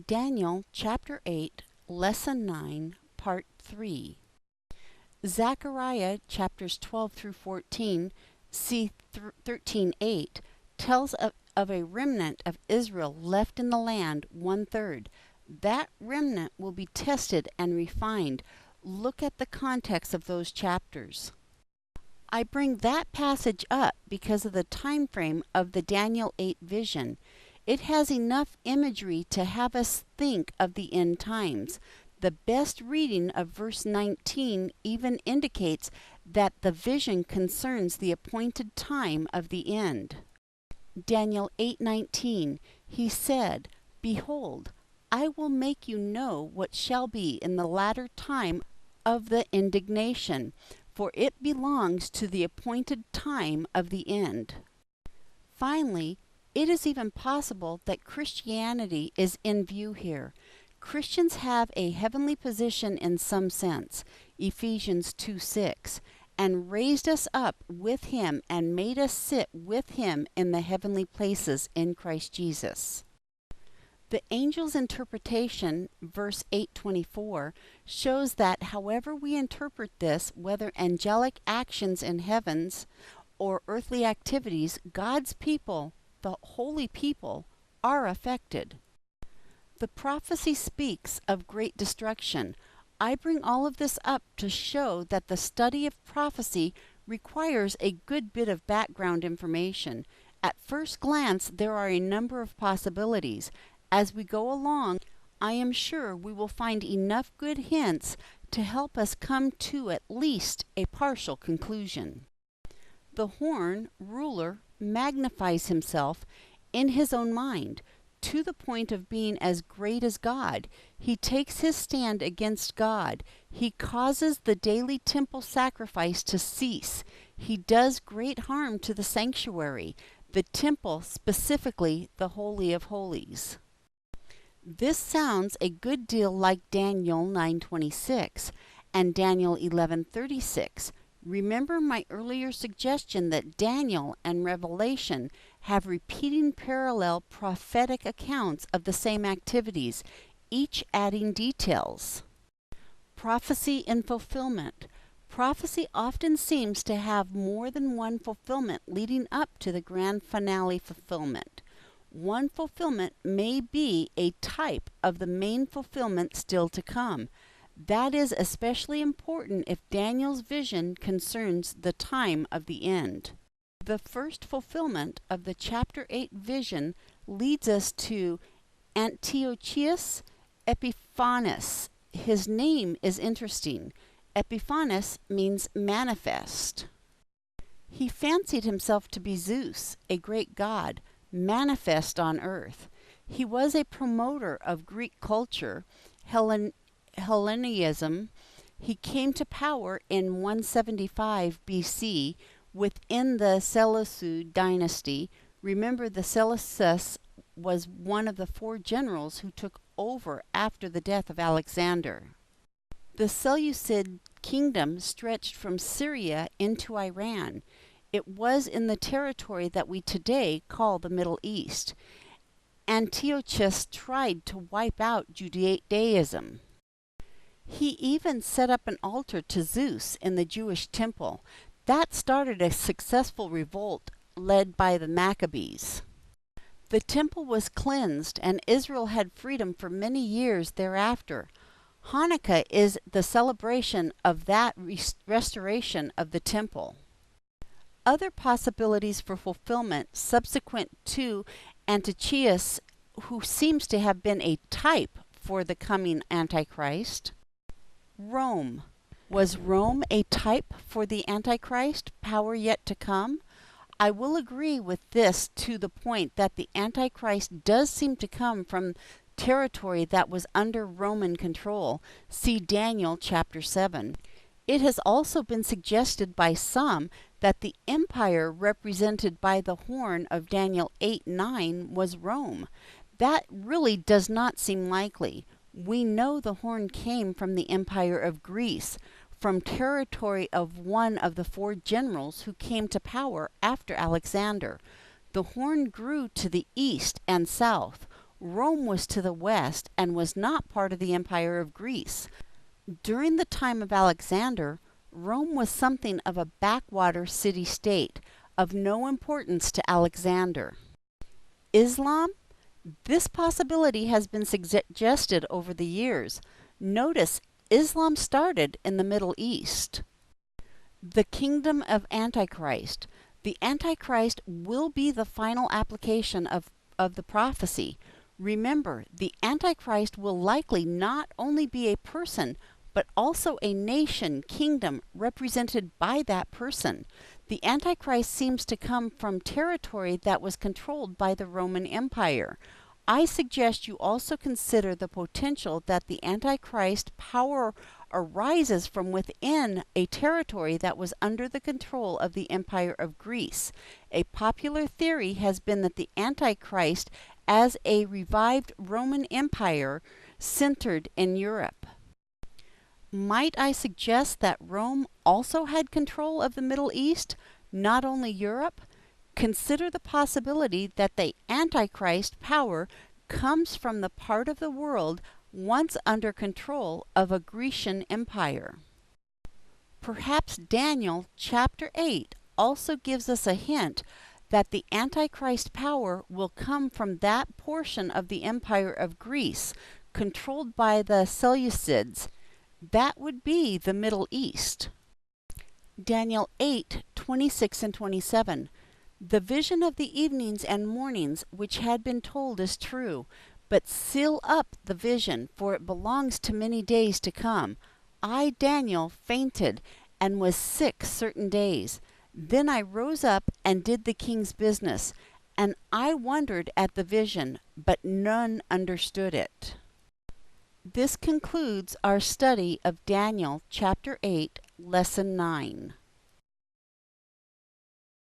Daniel chapter 8, lesson 9, part 3. Zechariah chapters 12 through 14, c. 13:8, tells of a remnant of Israel left in the land, 1/3. That remnant will be tested and refined. Look at the context of those chapters. I bring that passage up because of the time frame of the Daniel 8 vision. It has enough imagery to have us think of the end times. The best reading of verse 19 even indicates that the vision concerns the appointed time of the end. Daniel 8:19, he said, "Behold, I will make you know what shall be in the latter time of the indignation, for it belongs to the appointed time of the end." Finally, it is even possible that Christianity is in view here. Christians have a heavenly position in some sense, Ephesians 2:6, and raised us up with him and made us sit with him in the heavenly places in Christ Jesus. The angel's interpretation, verse 8:24, shows that however we interpret this, whether angelic actions in heavens or earthly activities, God's people, the holy people, are affected. The prophecy speaks of great destruction. I bring all of this up to show that the study of prophecy requires a good bit of background information. At first glance, there are a number of possibilities. As we go along, I am sure we will find enough good hints to help us come to at least a partial conclusion. The horn ruler magnifies himself in his own mind, to the point of being as great as God. He takes his stand against God. He causes the daily temple sacrifice to cease. He does great harm to the sanctuary, the temple, specifically the Holy of Holies. This sounds a good deal like Daniel 9:26 and Daniel 11:36. Remember my earlier suggestion that Daniel and Revelation have repeating parallel prophetic accounts of the same activities, each adding details. Prophecy and fulfillment. Prophecy often seems to have more than one fulfillment leading up to the grand finale fulfillment. One fulfillment may be a type of the main fulfillment still to come. That is especially important if Daniel's vision concerns the time of the end. The first fulfillment of the chapter 8 vision leads us to Antiochus Epiphanes. His name is interesting. Epiphanes means manifest. He fancied himself to be Zeus, a great god, manifest on earth. He was a promoter of Greek culture, Hellenism. He came to power in 175 BC within the Seleucid dynasty. Remember, the Seleucus was one of the 4 generals who took over after the death of Alexander. The Seleucid kingdom stretched from Syria into Iran. It was in the territory that we today call the Middle East. Antiochus tried to wipe out Judaism. He even set up an altar to Zeus in the Jewish temple. That started a successful revolt led by the Maccabees. The temple was cleansed and Israel had freedom for many years thereafter. Hanukkah is the celebration of that restoration of the temple. Other possibilities for fulfillment subsequent to Antiochus, who seems to have been a type for the coming Antichrist. Rome. Was Rome a type for the Antichrist, power yet to come? I will agree with this to the point that the Antichrist does seem to come from territory that was under Roman control. See Daniel chapter 7. It has also been suggested by some that the empire represented by the horn of Daniel 8:9 was Rome. That really does not seem likely. We know the horn came from the Empire of Greece, from territory of one of the 4 generals who came to power after Alexander. The horn grew to the east and south. Rome was to the west and was not part of the Empire of Greece. During the time of Alexander, Rome was something of a backwater city-state, of no importance to Alexander. Islam? This possibility has been suggested over the years. Notice, Islam started in the Middle East. The kingdom of Antichrist. The Antichrist will be the final application of the prophecy. Remember, the Antichrist will likely not only be a person, but also a nation, kingdom, represented by that person. The Antichrist seems to come from territory that was controlled by the Roman Empire. I suggest you also consider the potential that the Antichrist power arises from within a territory that was under the control of the Empire of Greece. A popular theory has been that the Antichrist as a revived Roman Empire centered in Europe. Might I suggest that Rome also had control of the Middle East, not only Europe? Consider the possibility that the Antichrist power comes from the part of the world once under control of a Grecian empire. Perhaps Daniel chapter 8 also gives us a hint that the Antichrist power will come from that portion of the Empire of Greece controlled by the Seleucids. That would be the Middle East. Daniel 8:26 and 27. The vision of the evenings and mornings which had been told is true, but seal up the vision, for it belongs to many days to come. I, Daniel, fainted and was sick certain days. Then I rose up and did the king's business, and I wondered at the vision, but none understood it. This concludes our study of Daniel chapter 8, lesson 9.